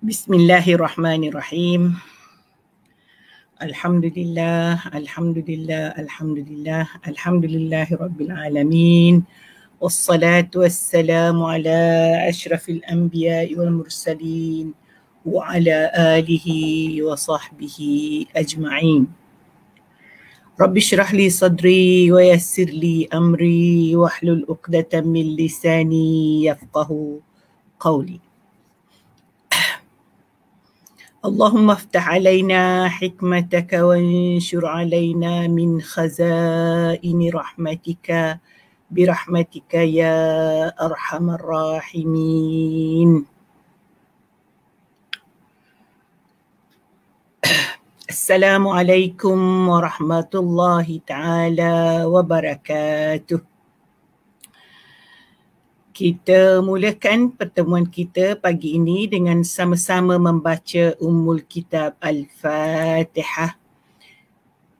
Bismillahirrahmanirrahim. Alhamdulillah, alhamdulillah, alhamdulillah, alhamdulillahi rabbil alamin. Wassalatu wassalamu ala ashrafil anbiya'i wal mursalin wa ala alihi wa sahbihi ajma'in. Rabbi shrah li sadri wa yassir li amri wahlul 'uqdatam min lisani yafqahu qawli. اللهم افتح علينا حكمتك وانشر علينا من خزائن رحمتك برحمتك يا أرحم الراحمين. السلام عليكم ورحمة الله تعالى وبركاته. Kita mulakan pertemuan kita pagi ini dengan sama-sama membaca Ummul Kitab Al-Fatihah.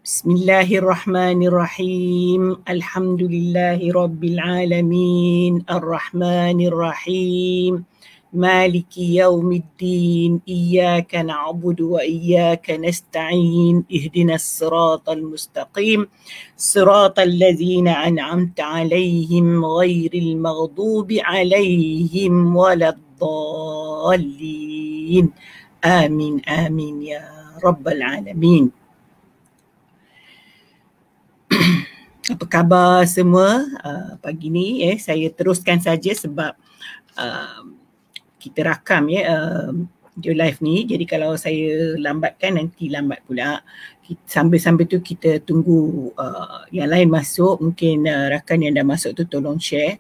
Bismillahirrahmanirrahim. Alhamdulillahi Rabbil Alamin. Ar-Rahmanirrahim. Maliki yaumiddin. Iyaka na'budu wa iyaka nasta'in. Ihdinas siratal mustaqim. Siratal ladzina an'amta alaihim ghairil maghdubi alaihim waladdallin. Amin amin ya rabbal alamin. Apa khabar semua pagi ni? Saya teruskan saja sebab kita rakam video live ni. Jadi kalau saya lambatkan nanti lambat pula. Sambil-sambil tu kita tunggu yang lain masuk. Mungkin rakan yang dah masuk tu tolong share.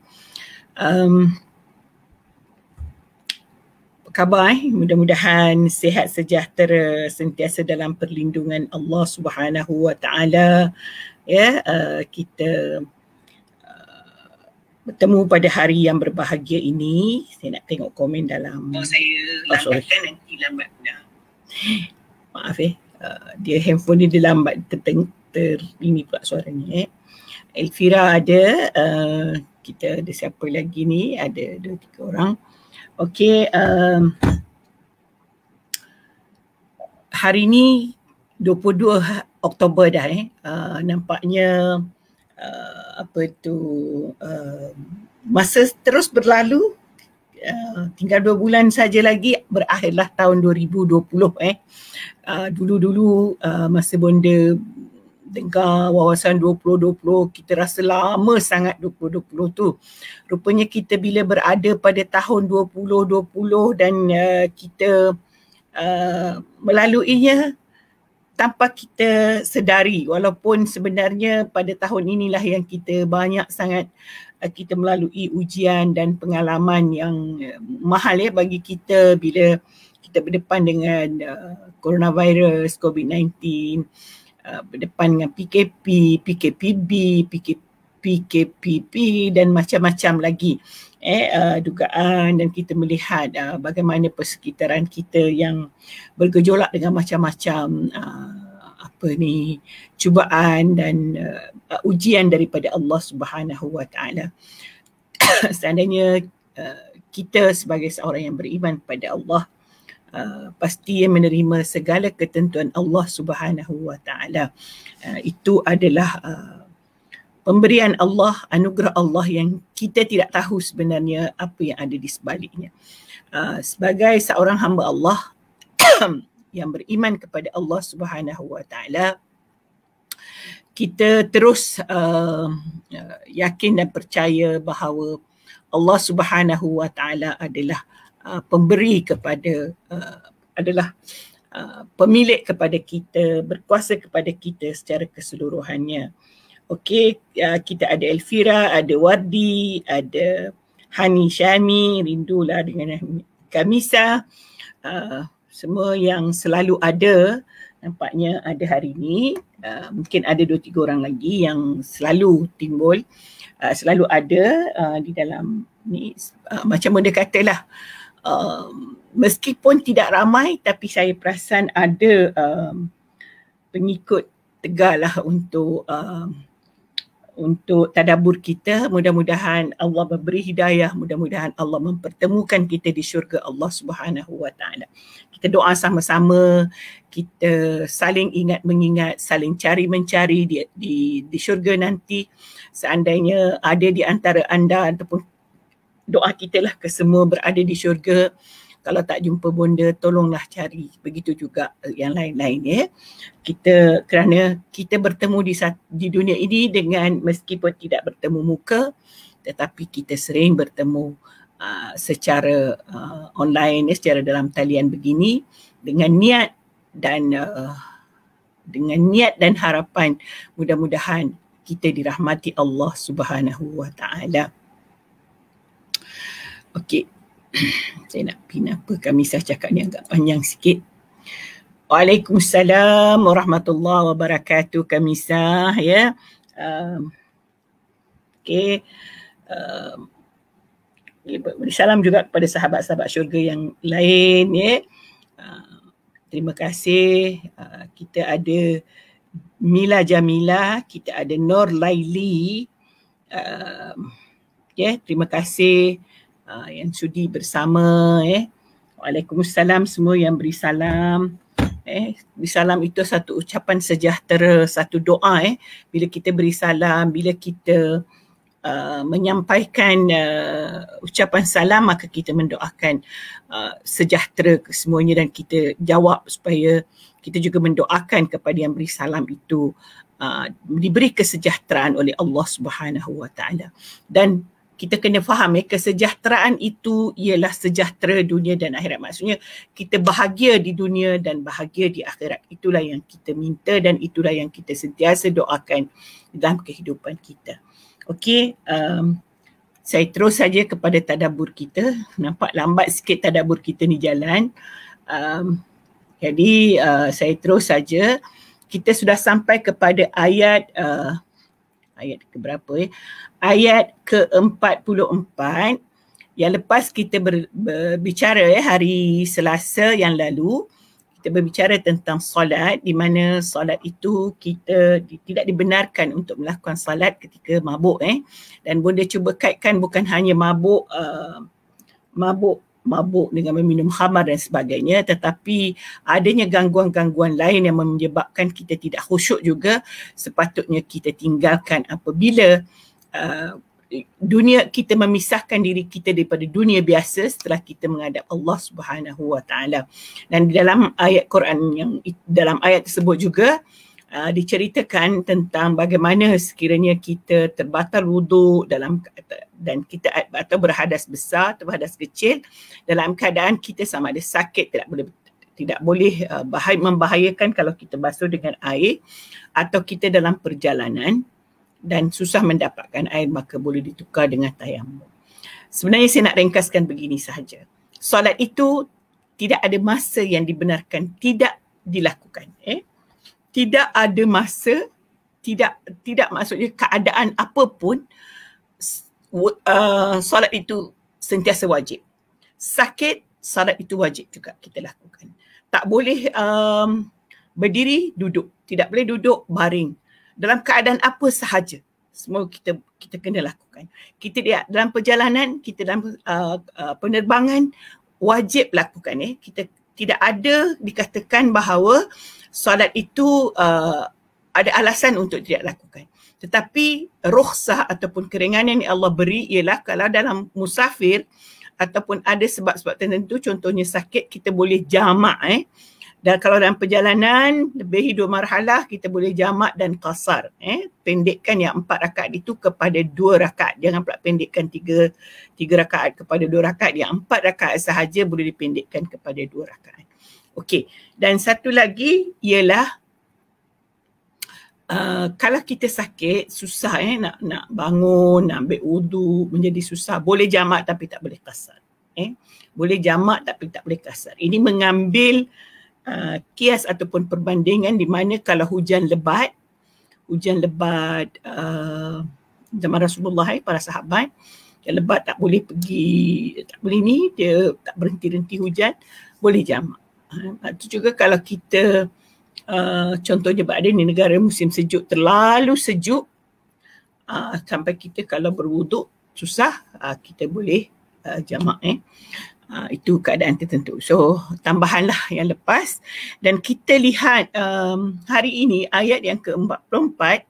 Apa khabar? Mudah-mudahan sihat sejahtera, sentiasa dalam perlindungan Allah Subhanahu Wa Taala. Kita bertemu pada hari yang berbahagia ini. Saya nak tengok komen dalam saya lambatkan nanti lambat pula. Maaf dia handphone dia lambat ini pula suaranya. Elvira ada, kita ada siapa lagi ni, ada 2-3 orang. Okey, hari ni 22 Oktober dah nampaknya masa terus berlalu. Tinggal 2 bulan saja lagi berakhirlah tahun 2020. Dulu-dulu masa bonda dengar wawasan 2020, kita rasa lama sangat 2020 tu. Rupanya kita bila berada pada tahun 2020 dan kita melaluinya tanpa kita sedari, walaupun sebenarnya pada tahun inilah yang kita banyak sangat kita melalui ujian dan pengalaman yang mahal bagi kita bila kita berdepan dengan coronavirus, COVID-19, berdepan dengan PKP, PKPB, PKPP dan macam-macam lagi dugaan, dan kita melihat bagaimana persekitaran kita yang bergejolak dengan macam-macam cubaan dan ujian daripada Allah Subhanahu Wa Taala. Seandainya kita sebagai seorang yang beriman pada Allah, pasti menerima segala ketentuan Allah Subhanahu Wa Taala. Itu adalah pemberian Allah, anugerah Allah yang kita tidak tahu sebenarnya apa yang ada di sebaliknya. Sebagai seorang hamba Allah yang beriman kepada Allah Subhanahu Wa Taala, kita terus yakin dan percaya bahawa Allah Subhanahu Wa Taala adalah pemberi kepada pemilik kepada kita, berkuasa kepada kita secara keseluruhannya. Okey, kita ada Elvira, ada Wardi, ada Hani Syami, rindulah dengan Kamisa. Semua yang selalu ada, nampaknya ada hari ini. Mungkin ada 2-3 orang lagi yang selalu timbul, selalu ada di dalam ni. Macam benda katalah, meskipun tidak ramai tapi saya perasan ada pengikut tegar lah untuk untuk tadabbur kita. Mudah-mudahan Allah memberi hidayah, mudah-mudahan Allah mempertemukan kita di syurga Allah Subhanahu wa taala. Kita doa sama-sama, kita saling ingat mengingat, saling cari mencari di syurga nanti. Seandainya ada di antara anda ataupun doa kita lah ke semua berada di syurga. Kalau tak jumpa bonda, tolonglah cari. Begitu juga yang lain-lain ya. Kerana kita bertemu di dunia ini dengan meskipun tidak bertemu muka, tetapi kita sering bertemu secara online, secara dalam talian begini dengan niat dan harapan mudah-mudahan kita dirahmati Allah Subhanahu wa taala. Okey. Saya nak pin apa, Kamisah cakap ni agak panjang sikit. Waalaikumsalam warahmatullahi wabarakatuh, Kamisah ya. Okey. Beri salam juga kepada sahabat-sahabat syurga yang lain ya. Terima kasih. Kita ada Mila Jamila, kita ada Nur Laili. Terima kasih yang sudi bersama. Waalaikumsalam semua yang beri salam. Beri salam itu satu ucapan sejahtera, satu doa. Bila kita beri salam, bila kita menyampaikan ucapan salam, maka kita mendoakan sejahtera ke semuanya dan kita jawab supaya kita juga mendoakan kepada yang beri salam itu diberi kesejahteraan oleh Allah Subhanahu wa taala. Dan kita kena faham kesejahteraan itu ialah sejahtera dunia dan akhirat. Maksudnya kita bahagia di dunia dan bahagia di akhirat. Itulah yang kita minta dan itulah yang kita sentiasa doakan dalam kehidupan kita. Okey, saya terus saja kepada tadabbur kita. Nampak lambat sikit tadabbur kita ni jalan. Jadi saya terus saja. Kita sudah sampai kepada ayat ke berapa Ayat ke-44. Yang lepas kita berbicara hari Selasa yang lalu, kita berbicara tentang solat, di mana solat itu kita tidak dibenarkan untuk melakukan solat ketika mabuk. Dan bonda cuba kaitkan bukan hanya mabuk dengan meminum khamar dan sebagainya, tetapi adanya gangguan-gangguan lain yang menyebabkan kita tidak khusyuk juga, sepatutnya kita tinggalkan apabila dunia kita memisahkan diri kita daripada dunia biasa setelah kita menghadap Allah Subhanahu wa taala. Dan di dalam ayat Quran yang dalam ayat tersebut juga diceritakan tentang bagaimana sekiranya kita terbatal wuduk dan kita atau berhadas besar atau berhadas kecil dalam keadaan kita sama ada sakit, tidak boleh membahayakan kalau kita basuh dengan air, atau kita dalam perjalanan dan susah mendapatkan air, maka boleh ditukar dengan tayamum. Sebenarnya saya nak ringkaskan begini sahaja. Solat itu tidak ada masa yang dibenarkan tidak dilakukan. Tidak ada masa, tidak maksudnya keadaan apapun, solat itu sentiasa wajib. Sakit, solat itu wajib juga kita lakukan. Tak boleh berdiri, duduk. Tidak boleh duduk, baring. Dalam keadaan apa sahaja, semua kita kena lakukan. Kita dalam perjalanan, kita dalam penerbangan, wajib lakukan. Kita tidak ada dikatakan bahawa solat itu ada alasan untuk tidak lakukan. Tetapi rukhsah ataupun keringanan yang Allah beri ialah kalau dalam musafir ataupun ada sebab-sebab tertentu, contohnya sakit, kita boleh jamak. Dan kalau dalam perjalanan lebih 2 marhalah, kita boleh jamak dan qasar. Pendekkan yang 4 rakaat itu kepada 2 rakaat. Jangan pula pendekkan 3 rakaat kepada 2 rakaat. Yang 4 rakaat sahaja boleh dipendekkan kepada 2 rakaat. Okey. Dan satu lagi ialah kalau kita sakit, susah nak bangun, nak ambil wudu, menjadi susah. Boleh jamak tapi tak boleh qasar. Boleh jamak tapi tak boleh qasar. Ini mengambil kias ataupun perbandingan di mana kalau hujan lebat zaman Rasulullah, para sahabat yang lebat tak boleh pergi, tak boleh ni, dia tak berhenti-henti hujan, boleh jamak. Itu juga kalau kita contohnya berada di negara musim sejuk, terlalu sejuk, Sampai kita kalau berwuduk susah, kita boleh jamak. Itu keadaan tertentu. So tambahanlah yang lepas, dan kita lihat hari ini ayat yang ke-44.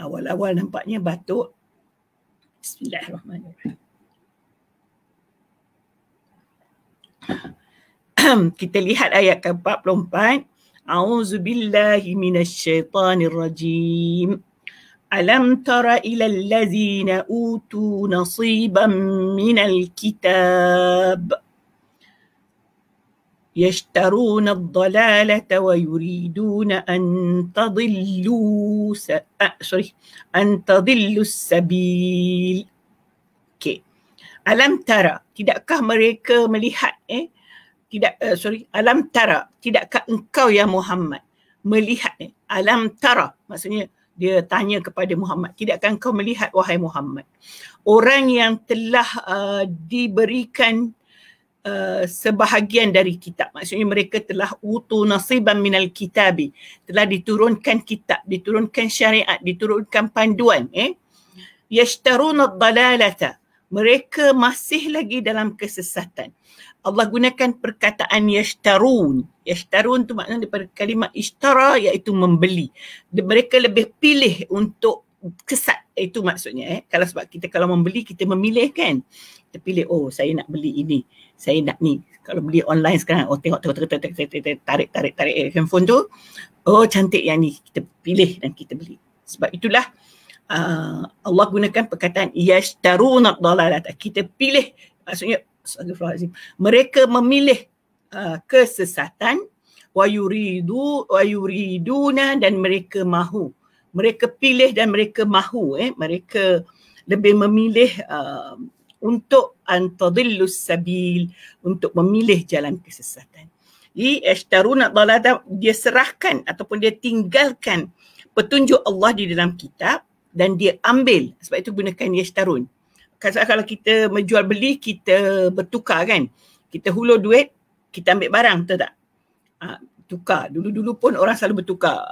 Awal-awal nampaknya batuk. Bismillahirrahmanirrahim. Kita lihat ayat ke-44. A'udzubillahi minasyaitanirrajim. Alam tara ilal ladzina utu nasiban minal kitab yashtaruna ad-dalalata wa yuriduna an tadillu as-sabil. Okay. Alam tara, tidakkah mereka melihat alam tara, tidakkah engkau ya Muhammad melihat alam tara, maksudnya dia tanya kepada Muhammad, tidakkah engkau melihat wahai Muhammad orang yang telah diberikan sebahagian dari kitab, maksudnya mereka telah utu nasiban minal kitabi, telah diturunkan kitab, diturunkan syariat, diturunkan panduan. Yashtaruna ad-dalalata, mereka masih lagi dalam kesesatan. Allah gunakan perkataan yashtarun. Yashtarun tu maknanya daripada kalimah ishtara, iaitu membeli. Mereka lebih pilih untuk kesat, itu maksudnya. Kalau sebab kita kalau membeli, kita memilih kan. Kita pilih, oh saya nak beli ini, saya nak ni. Kalau beli online sekarang, oh tengok tarik handphone tu, oh cantik yang ni, kita pilih dan kita beli. Sebab itulah Allah gunakan perkataan yashtaruna ad-dalalata. Kita pilih, maksudnya mereka memilih kesesatan, wa yuriduna, dan mereka mahu. Mereka pilih dan mereka mahu, mereka lebih memilih untuk antadillus sabil, untuk memilih jalan kesesatan. Jadi yashtaruna ad-dalalata, dia serahkan ataupun dia tinggalkan petunjuk Allah di dalam kitab dan dia ambil, sebab itu gunakan yashtarun. Kalau kita menjual beli, kita bertukar kan. Kita hulur duit, kita ambil barang, betul tak? Tukar. Dulu-dulu pun orang selalu bertukar.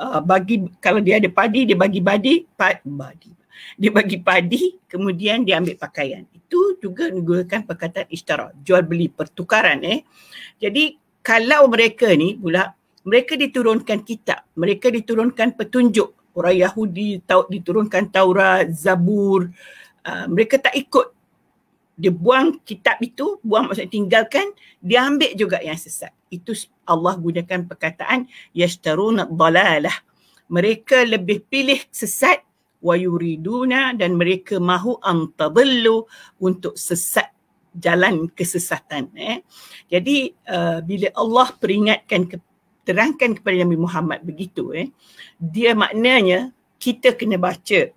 Kalau dia ada padi, dia bagi dia bagi padi, kemudian dia ambil pakaian. Itu juga menggunakan perkataan ishtara, jual beli, pertukaran. Jadi kalau mereka ni pula, mereka diturunkan kitab, mereka diturunkan petunjuk. Orang Yahudi diturunkan Taurat, Zabur, mereka tak ikut. Dia buang kitab itu, buang maksudnya tinggalkan, dia ambil juga yang sesat. Itu Allah gunakan perkataan yashtaruna ad-dalalah. Mereka lebih pilih sesat, wa yuriduna, dan mereka mahu antadillu, untuk sesat, jalan kesesatan. Jadi bila Allah terangkan kepada Nabi Muhammad begitu, dia maknanya kita kena baca.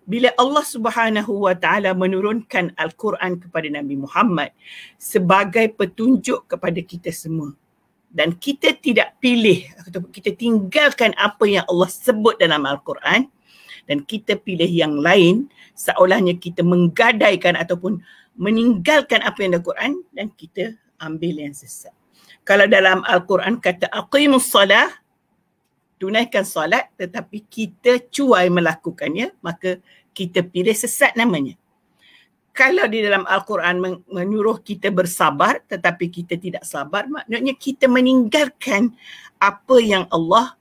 Bila Allah Subhanahu wa taala menurunkan Al-Quran kepada Nabi Muhammad sebagai petunjuk kepada kita semua, dan kita tidak pilih atau kita tinggalkan apa yang Allah sebut dalam Al-Quran dan kita pilih yang lain, seolahnya kita menggadaikan ataupun meninggalkan apa yang ada Al-Quran dan kita ambil yang sesat. Kalau dalam Al-Quran kata aqimus salah, tunaikan solat, tetapi kita cuai melakukannya, maka kita pilih sesat namanya. Kalau di dalam Al-Quran menyuruh kita bersabar, tetapi kita tidak sabar, maknanya kita meninggalkan apa yang Allah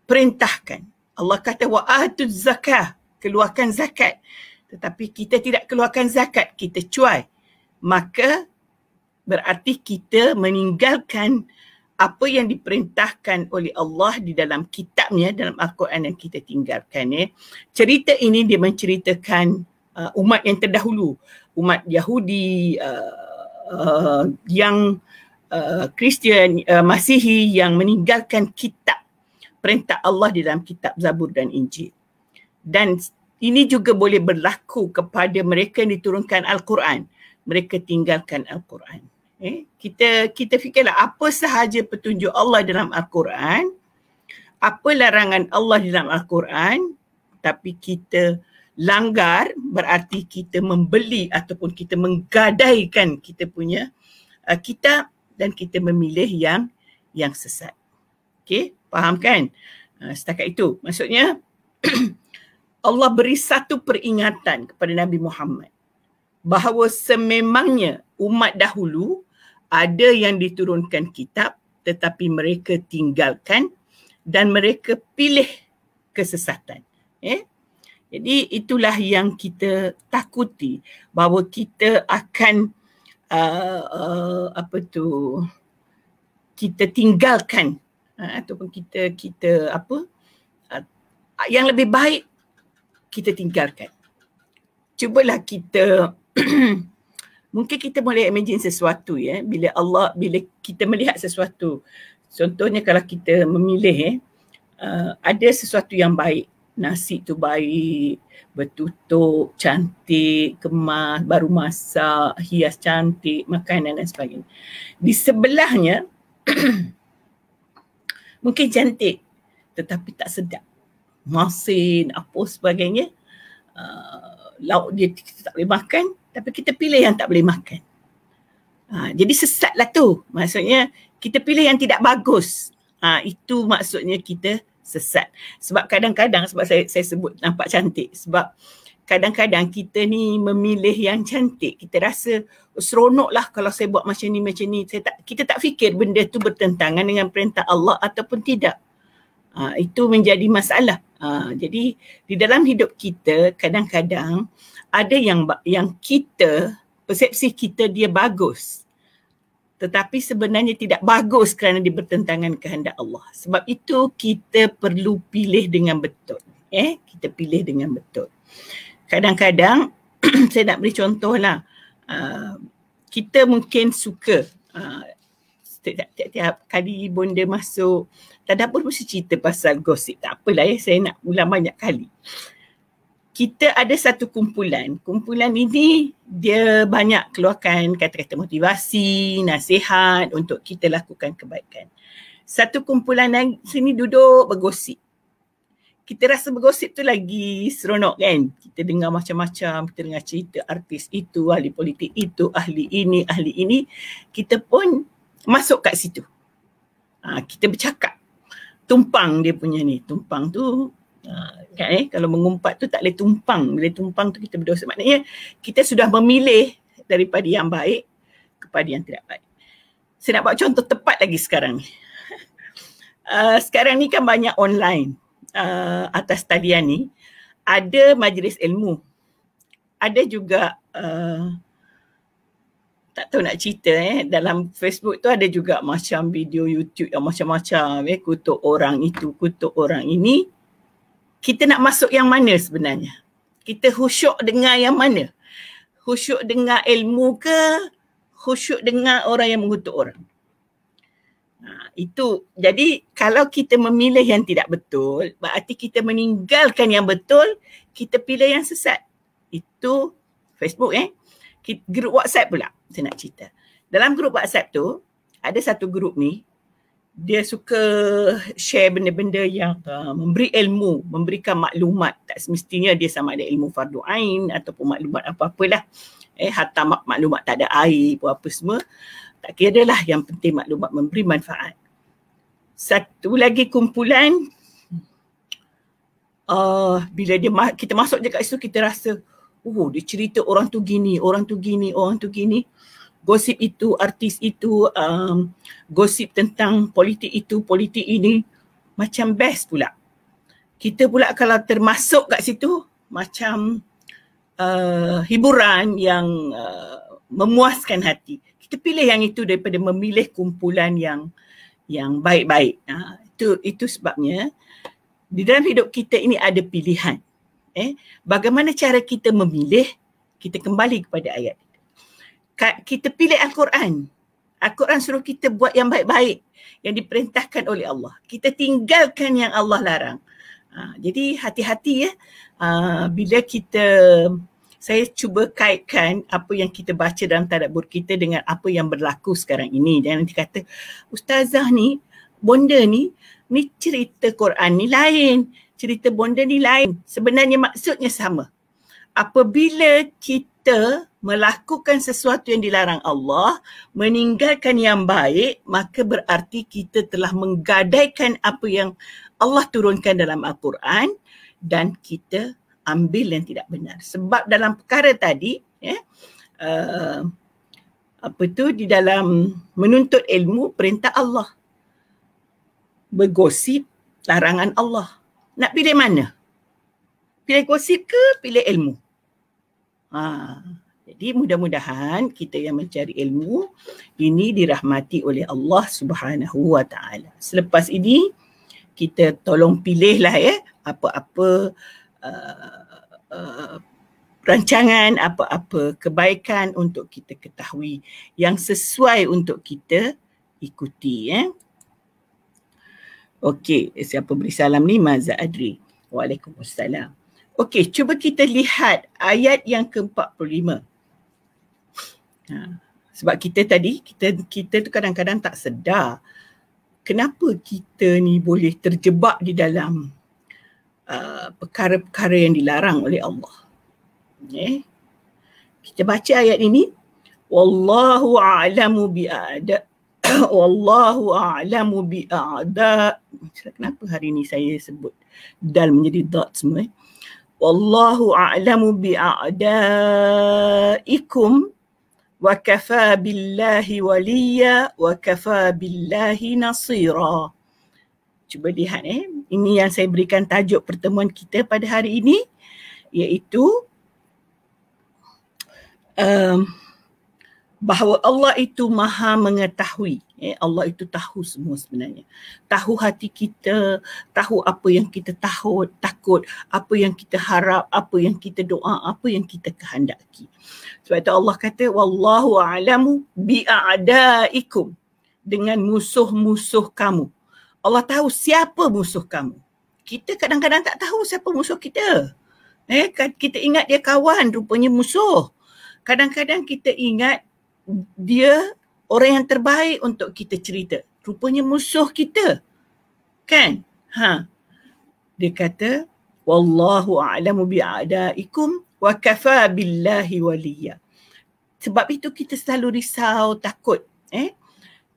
perintahkan. Allah kata wa atuz zakah, keluarkan zakat, tetapi kita tidak keluarkan zakat, kita cuai. Maka berarti kita meninggalkan apa yang diperintahkan oleh Allah di dalam kitabnya, dalam Al-Quran yang kita tinggalkan. Cerita ini dia menceritakan umat yang terdahulu, umat Yahudi, yang Kristian, Masihi, yang meninggalkan kitab, perintah Allah di dalam kitab Zabur dan Injil. Dan ini juga boleh berlaku kepada mereka yang diturunkan Al-Quran. Mereka tinggalkan Al-Quran. Kita fikirlah apa sahaja petunjuk Allah dalam Al-Quran, apa larangan Allah dalam Al-Quran, tapi kita langgar, berarti kita membeli ataupun kita menggadaikan kita punya kitab dan kita memilih yang sesat. Okey, faham kan? Setakat itu. Maksudnya Allah beri satu peringatan kepada Nabi Muhammad bahawa sememangnya umat dahulu ada yang diturunkan kitab tetapi mereka tinggalkan dan mereka pilih kesesatan. Jadi itulah yang kita takuti, bahawa kita akan kita tinggalkan ataupun kita yang lebih baik kita tinggalkan. Cubalah kita mungkin kita boleh imagine sesuatu bila kita melihat sesuatu. Contohnya kalau kita memilih ada sesuatu yang baik, nasi tu baik, bertutup, cantik, kemas, baru masak, hias cantik, makanan dan sebagainya. Di sebelahnya mungkin cantik tetapi tak sedap. Masin, apa sebagainya. Lauk dia kita tak boleh makan, tapi kita pilih yang tak boleh makan. Jadi sesatlah tu. Maksudnya kita pilih yang tidak bagus. Itu maksudnya kita sesat. Sebab kadang-kadang, sebab saya sebut nampak cantik, sebab kadang-kadang kita ni memilih yang cantik, kita rasa seronok lah kalau saya buat macam ni. Kita tak fikir benda tu bertentangan dengan perintah Allah ataupun tidak. Itu menjadi masalah. Jadi di dalam hidup kita kadang-kadang ada yang kita, persepsi kita dia bagus, tetapi sebenarnya tidak bagus kerana dia bertentangan kehendak Allah. Sebab itu kita perlu pilih dengan betul. Kita pilih dengan betul. Kadang-kadang saya nak beri contoh lah. Kita mungkin suka setiap kali bonda masuk tadabbur mesti cerita pasal gosip. Tak apalah saya nak ulang banyak kali. Kita ada satu kumpulan. Kumpulan ini dia banyak keluarkan kata-kata motivasi, nasihat untuk kita lakukan kebaikan. Satu kumpulan sini duduk bergosip. Kita rasa bergosip tu lagi seronok kan? Kita dengar macam-macam, kita dengar cerita artis itu, ahli politik itu, ahli ini. Kita pun masuk kat situ. Kita bercakap. Tumpang dia punya ni. Tumpang tu kalau mengumpat tu tak boleh tumpang. Bila tumpang tu kita berdosa. Maknanya kita sudah memilih daripada yang baik kepada yang tidak baik. Saya nak buat contoh tepat lagi sekarang ni. Sekarang ni kan banyak online atas talian ni. Ada majlis ilmu. Ada juga tak tahu nak cerita dalam Facebook tu ada juga macam video YouTube yang macam-macam kutuk orang itu, kutuk orang ini. Kita nak masuk yang mana sebenarnya? Kita khusyuk dengar yang mana? Khusyuk dengar ilmu ke? Khusyuk dengar orang yang mengutuk orang? Itu. Jadi kalau kita memilih yang tidak betul, berarti kita meninggalkan yang betul, kita pilih yang sesat. Itu Facebook Grup WhatsApp pula saya nak cerita. Dalam grup WhatsApp tu, ada satu grup ni, dia suka share benda-benda yang memberi ilmu, memberikan maklumat. Tak semestinya dia sama ada ilmu fardu ain ataupun maklumat apa-apalah. Hatta maklumat tak ada air pun apa semua. Tak kira lah, yang penting maklumat memberi manfaat. Satu lagi kumpulan, bila kita masuk je kat situ, kita rasa dia cerita orang tu gini, orang tu gini, orang tu gini. Gosip itu, artis itu, gosip tentang politik itu, politik ini. Macam best pula. Kita pula kalau termasuk kat situ, macam hiburan yang memuaskan hati. Kita pilih yang itu daripada memilih kumpulan yang baik-baik. Itu sebabnya di dalam hidup kita ini ada pilihan. Bagaimana cara kita memilih? Kita kembali kepada ayat. Kita pilih Al-Quran. Al-Quran suruh kita buat yang baik-baik yang diperintahkan oleh Allah. Kita tinggalkan yang Allah larang. Jadi hati-hati bila saya cuba kaitkan apa yang kita baca dalam tadabbur kita dengan apa yang berlaku sekarang ini. Jangan nanti kata, ustazah ni, bonda ni cerita Quran ni lain. Cerita bonda ni lain. Sebenarnya maksudnya sama. Apabila kita kita melakukan sesuatu yang dilarang Allah, meninggalkan yang baik, maka berarti kita telah menggadaikan apa yang Allah turunkan dalam Al-Quran dan kita ambil yang tidak benar. Sebab dalam perkara tadi, di dalam menuntut ilmu, perintah Allah. Bergosip, larangan Allah. Nak pilih mana? Pilih gosip ke pilih ilmu? Jadi mudah-mudahan kita yang mencari ilmu ini dirahmati oleh Allah Subhanahu Wa Taala. Selepas ini kita tolong pilihlah apa-apa rancangan, apa-apa kebaikan untuk kita ketahui yang sesuai untuk kita ikuti. Okey, siapa beri salam ni? Mazza Adri. Waalaikumsalam. Okey, cuba kita lihat ayat yang ke-45. Sebab kita tu kadang-kadang tak sedar kenapa kita ni boleh terjebak di dalam perkara-perkara yang dilarang oleh Allah. Kita baca ayat ini. Wallahu a'lamu bi'a'da. Wallahu a'lamu bi'a'da. Kenapa hari ni saya sebut dal menjadi dot semua? Wallahu a'lamu bi'a'daikum wa kafa billahi waliya wa kafa billahi nasira. Cuba lihat ini yang saya berikan tajuk pertemuan kita pada hari ini, iaitu bahawa Allah itu maha mengetahui. Allah itu tahu semua sebenarnya. Tahu hati kita, tahu apa yang kita takut, apa yang kita harap, apa yang kita doa, apa yang kita kehendaki. Sebab itu Allah kata, wallahu a'lamu bi'a'daikum, dengan musuh-musuh kamu. Allah tahu siapa musuh kamu. Kita kadang-kadang tak tahu siapa musuh kita. Kita ingat dia kawan, rupanya musuh. Kadang-kadang kita ingat dia orang yang terbaik untuk kita cerita, rupanya musuh kita. Kan? Dia kata, wallahu a'lamu bi'a'daikum wa kafa billahi waliya. Sebab itu kita selalu risau, takut.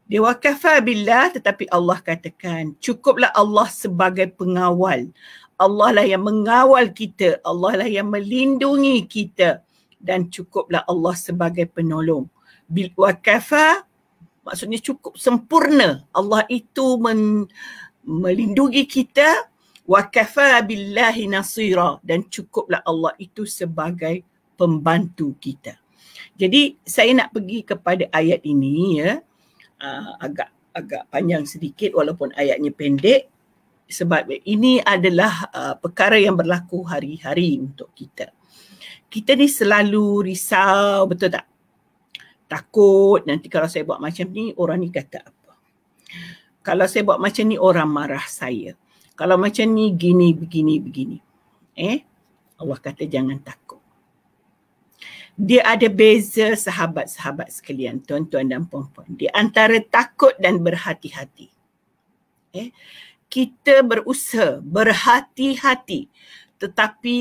Dia wa kafa billah, tetapi Allah katakan, cukuplah Allah sebagai pengawal. Allah lah yang mengawal kita, Allah lah yang melindungi kita, dan cukuplah Allah sebagai penolong. Bil wa kafa maksudnya cukup sempurna. Allah itu melindungi kita. Wa kafa billahi nasira, dan cukuplah Allah itu sebagai pembantu kita. Jadi saya nak pergi kepada ayat ini agak panjang sedikit walaupun ayatnya pendek, sebab ini adalah perkara yang berlaku hari-hari untuk kita. Kita ni selalu risau, betul tak? Takut nanti kalau saya buat macam ni, orang ni kata apa? Kalau saya buat macam ni, orang marah saya. Kalau macam ni, gini, begini. Allah kata jangan takut. Dia ada beza sahabat-sahabat sekalian, tuan-tuan dan puan-puan. Di antara takut dan berhati-hati. Kita berusaha, berhati-hati. Tetapi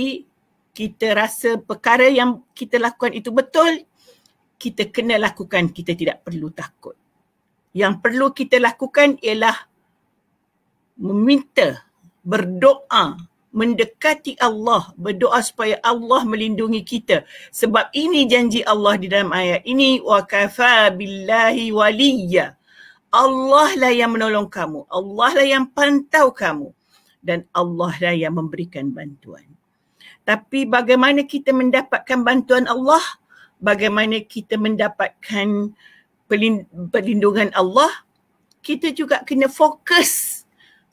kita rasa perkara yang kita lakukan itu betul, kita kena lakukan, kita tidak perlu takut. Yang perlu kita lakukan ialah meminta, berdoa, mendekati Allah, berdoa supaya Allah melindungi kita. Sebab ini janji Allah di dalam ayat ini, wa kafa billahi waliya. Allah lah yang menolong kamu, Allah lah yang pantau kamu, dan Allah lah yang memberikan bantuan. Tapi bagaimana kita mendapatkan bantuan Allah? Bagaimana kita mendapatkan perlindungan Allah? Kita juga kena fokus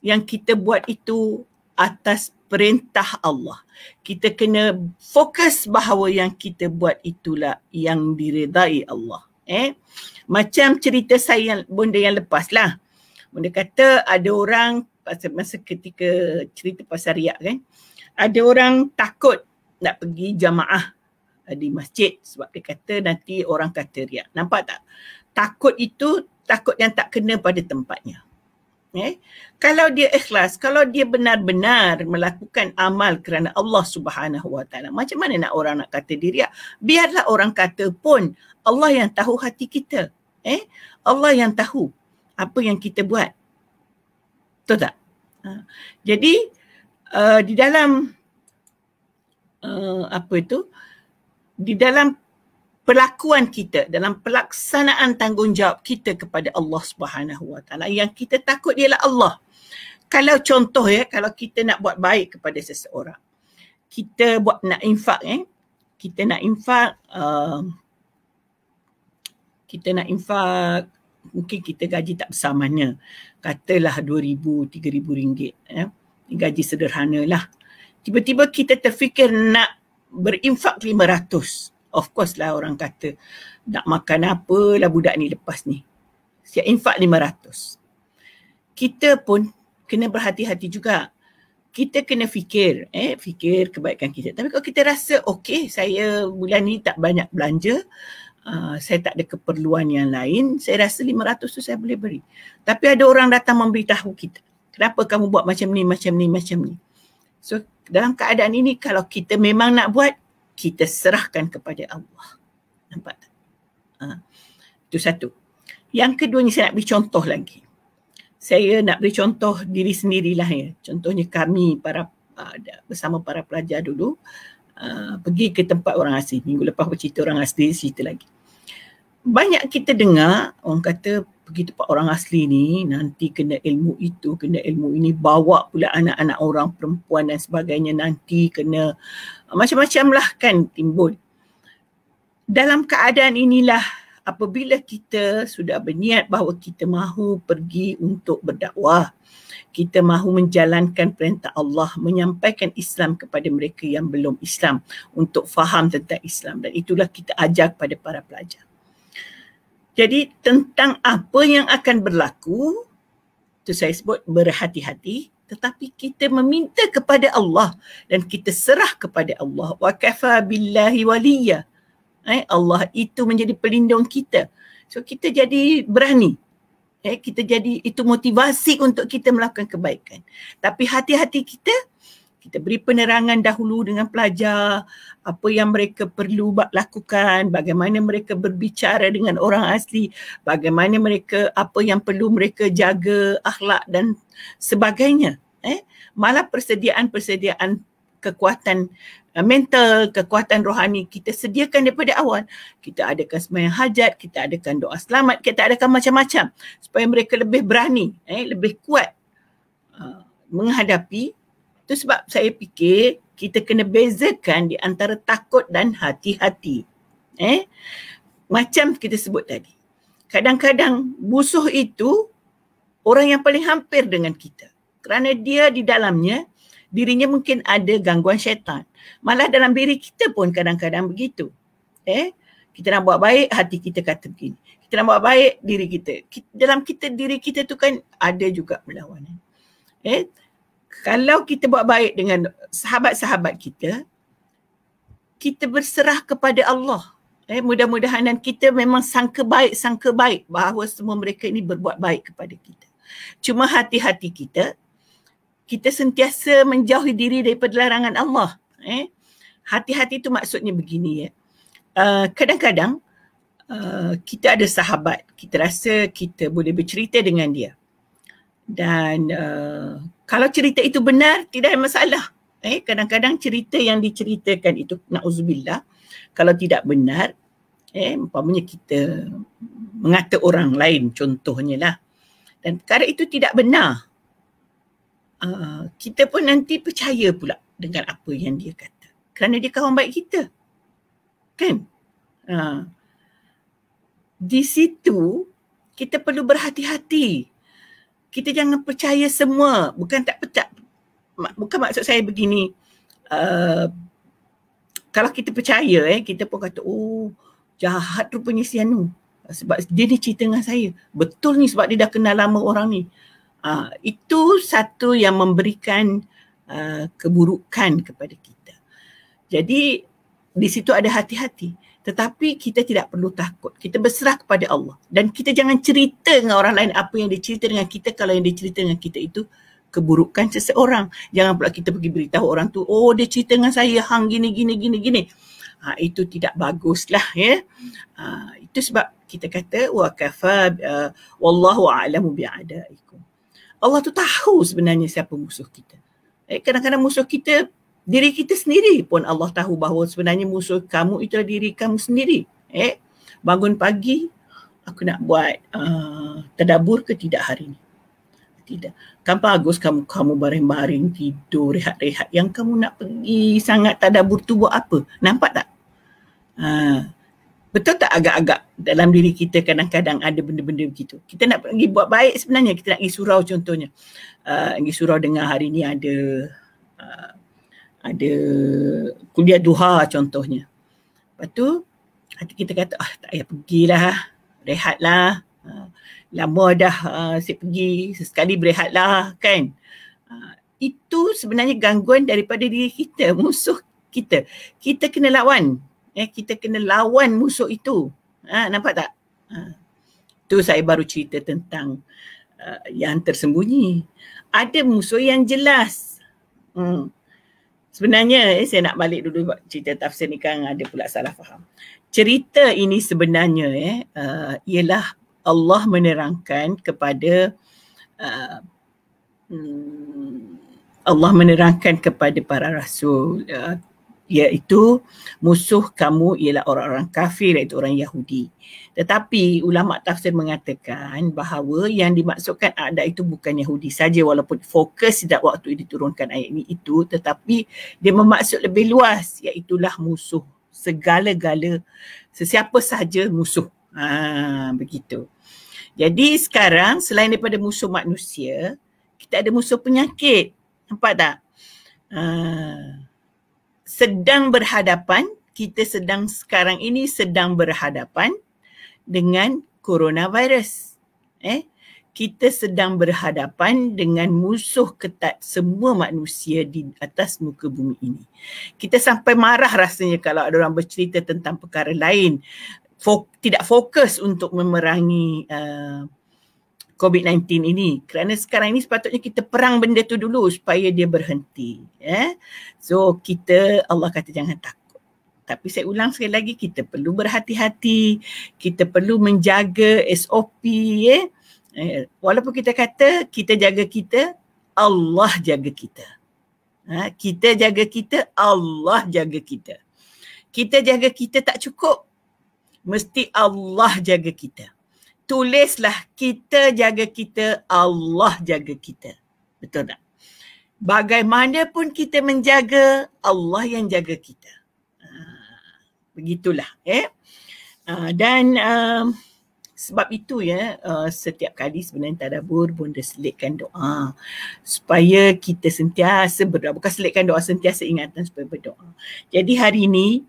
yang kita buat itu atas perintah Allah. Kita kena fokus bahawa yang kita buat itulah yang diredai Allah. Macam cerita saya benda yang lepas lah. Benda kata ada orang, masa ketika cerita pasal riak kan, ada orang takut nak pergi jamaah di masjid sebab dia kata nanti orang kata riak. Nampak tak? Takut itu takut yang tak kena pada tempatnya. Kalau dia ikhlas, kalau dia benar-benar melakukan amal kerana Allah Subhanahu Wa Taala, macam mana nak orang nak kata dia riak? Biarlah orang kata pun, Allah yang tahu hati kita. Allah yang tahu apa yang kita buat. Betul tak? Jadi di dalam di dalam perlakuan kita, dalam pelaksanaan tanggungjawab kita kepada Allah Subhanahu Wa Taala, yang kita takut ialah Allah. Kalau contoh kalau kita nak buat baik kepada seseorang, kita nak infak kita nak infak, mungkin kita gaji tak besar mana, katalah RM2,000, RM3,000, gaji sederhana lah. Tiba-tiba kita terfikir nak berinfak 500. Of course lah orang kata, nak makan apa lah budak ni lepas ni. Siap infak 500. Kita pun kena berhati-hati juga. Kita kena fikir kebaikan kita. Tapi kalau kita rasa okey, saya bulan ni tak banyak belanja, saya tak ada keperluan yang lain, saya rasa 500 tu saya boleh beri. Tapi ada orang datang memberitahu kita, kenapa kamu buat macam ni. So dalam keadaan ini, kalau kita memang nak buat, kita serahkan kepada Allah. Nampak tak? Itu satu. Yang keduanya, saya nak beri contoh lagi. Saya nak beri contoh diri sendirilah Contohnya kami bersama para pelajar dulu pergi ke tempat orang asing. Minggu lepas bercerita orang asli, cerita lagi. Banyak kita dengar orang kata pergi tempat orang asli ni nanti kena ilmu itu, kena ilmu ini, bawa pula anak-anak orang, perempuan dan sebagainya, nanti kena macam-macam lah kan timbul. Dalam keadaan inilah, apabila kita sudah berniat bahawa kita mahu pergi untuk berdakwah, kita mahu menjalankan perintah Allah, menyampaikan Islam kepada mereka yang belum Islam, untuk faham tentang Islam, dan itulah kita ajar kepada para pelajar. Jadi tentang apa yang akan berlaku, itu saya sebut berhati-hati, tetapi kita meminta kepada Allah dan kita serah kepada Allah. Wa kafa billahi waliya. Allah itu menjadi pelindung kita. So kita jadi berani. Kita jadi, itu motivasi untuk kita melakukan kebaikan. Tapi hati-hati kita beri penerangan dahulu dengan pelajar, apa yang mereka perlu lakukan, bagaimana mereka berbicara dengan orang asli, bagaimana mereka, apa yang perlu mereka jaga, akhlak dan sebagainya. Malah persediaan kekuatan mental, kekuatan rohani kita sediakan daripada awal. Kita adakan sembahyang hajat, kita adakan doa selamat, kita adakan macam-macam supaya mereka lebih berani, lebih kuat menghadapi. Itu sebab saya fikir kita kena bezakan di antara takut dan hati-hati. Macam kita sebut tadi, kadang-kadang musuh itu orang yang paling hampir dengan kita, kerana dia di dalamnya, dirinya mungkin ada gangguan syaitan. Malah dalam diri kita pun kadang-kadang begitu. Kita nak buat baik, hati kita kata begini. Kita nak buat baik, diri kita. Dalam diri kita tu kan ada juga perlawanan. Kalau kita buat baik dengan sahabat-sahabat kita, kita berserah kepada Allah. Mudah-mudahan, dan kita memang sangka baik bahawa semua mereka ini berbuat baik kepada kita. Cuma hati-hati kita sentiasa menjauhi diri daripada larangan Allah. Hati-hati itu maksudnya begini kadang-kadang kita ada sahabat, kita rasa kita boleh bercerita dengan dia. Dan kalau cerita itu benar, tidak ada masalah. Kadang-kadang cerita yang diceritakan itu, na'udzubillah, kalau tidak benar, umpamanya kita mengata orang lain contohnya lah, dan perkara itu tidak benar, kita pun nanti percaya pula dengan apa yang dia kata, kerana dia kawan baik kita, kan? Di situ kita perlu berhati-hati. Kita jangan percaya semua. Bukan maksud saya begini. Kalau kita percaya, kita pun kata, oh jahat rupanya si Anu. Sebab dia ni cerita dengan saya. Betul ni sebab dia dah kenal lama orang ni. Itu satu yang memberikan keburukan kepada kita. Jadi di situ ada hati-hati. Tetapi kita tidak perlu takut. Kita berserah kepada Allah. Dan kita jangan cerita dengan orang lain apa yang dia cerita dengan kita kalau yang dia cerita dengan kita itu keburukan seseorang. Jangan pula kita pergi beritahu orang tu, oh dia cerita dengan saya hang gini. Itu tidak baguslah ya. Itu sebab kita kata wa kafa wallahu a'lamu bi'adaikum. Allah tu tahu sebenarnya siapa musuh kita. Kadang-kadang musuh kita diri kita sendiri pun Allah tahu bahawa sebenarnya musuh kamu itulah diri kamu sendiri. Bangun pagi, aku nak buat tadabbur ke tidak hari ni? Tidak. Kan bagus kamu baring-baring tidur, rehat-rehat. Yang kamu nak pergi sangat tadabbur tu buat apa? Nampak tak? Betul tak agak-agak dalam diri kita kadang-kadang ada benda-benda begitu. Kita nak pergi buat baik sebenarnya. Kita nak pergi surau contohnya. Pergi surau dengar hari ni ada kuliah duha contohnya. Lepas tu hati kita kata tak payah pergilah, rehatlah. Lama dah saya pergi, sesekali berehatlah kan. Itu sebenarnya gangguan daripada diri kita, musuh kita. Kita kena lawan. Kita kena lawan musuh itu. Nampak tak? Tu saya baru cerita tentang yang tersembunyi. Ada musuh yang jelas. Sebenarnya saya nak balik dulu cerita tafsir ni kan ada pula salah faham. Cerita ini sebenarnya ialah Allah menerangkan kepada para rasul, iaitu musuh kamu ialah orang-orang kafir, iaitu orang Yahudi. Tetapi ulama tafsir mengatakan bahawa yang dimaksudkan a'da itu bukan Yahudi saja, walaupun fokus sejak waktu diturunkan ayat ini itu, tetapi dia bermaksud lebih luas, iaitulah musuh segala-gala, sesiapa sahaja musuh. Begitu. Jadi sekarang selain daripada musuh manusia, kita ada musuh penyakit. Nampak tak? Kita sekarang ini sedang berhadapan dengan coronavirus. Kita sedang berhadapan dengan musuh ketat semua manusia di atas muka bumi ini. Kita sampai marah rasanya kalau ada orang bercerita tentang perkara lain. Tidak fokus untuk memerangi COVID-19 ini. Kerana sekarang ini sepatutnya kita perang benda tu dulu supaya dia berhenti. So Allah kata jangan takut. Tapi saya ulang sekali lagi, kita perlu berhati-hati. Kita perlu menjaga SOP. Walaupun kita kata kita jaga kita, Allah jaga kita. Kita jaga kita, Allah jaga kita. Kita jaga kita tak cukup. Mesti Allah jaga kita. Tulislah, kita jaga kita, Allah jaga kita. Betul tak? Bagaimanapun kita menjaga, Allah yang jaga kita. Begitulah. Dan sebab itu setiap kali sebenarnya tadabbur Bonda selitkan doa supaya kita sentiasa berdoa. Bukan selitkan doa, sentiasa ingatan supaya berdoa. Jadi hari ini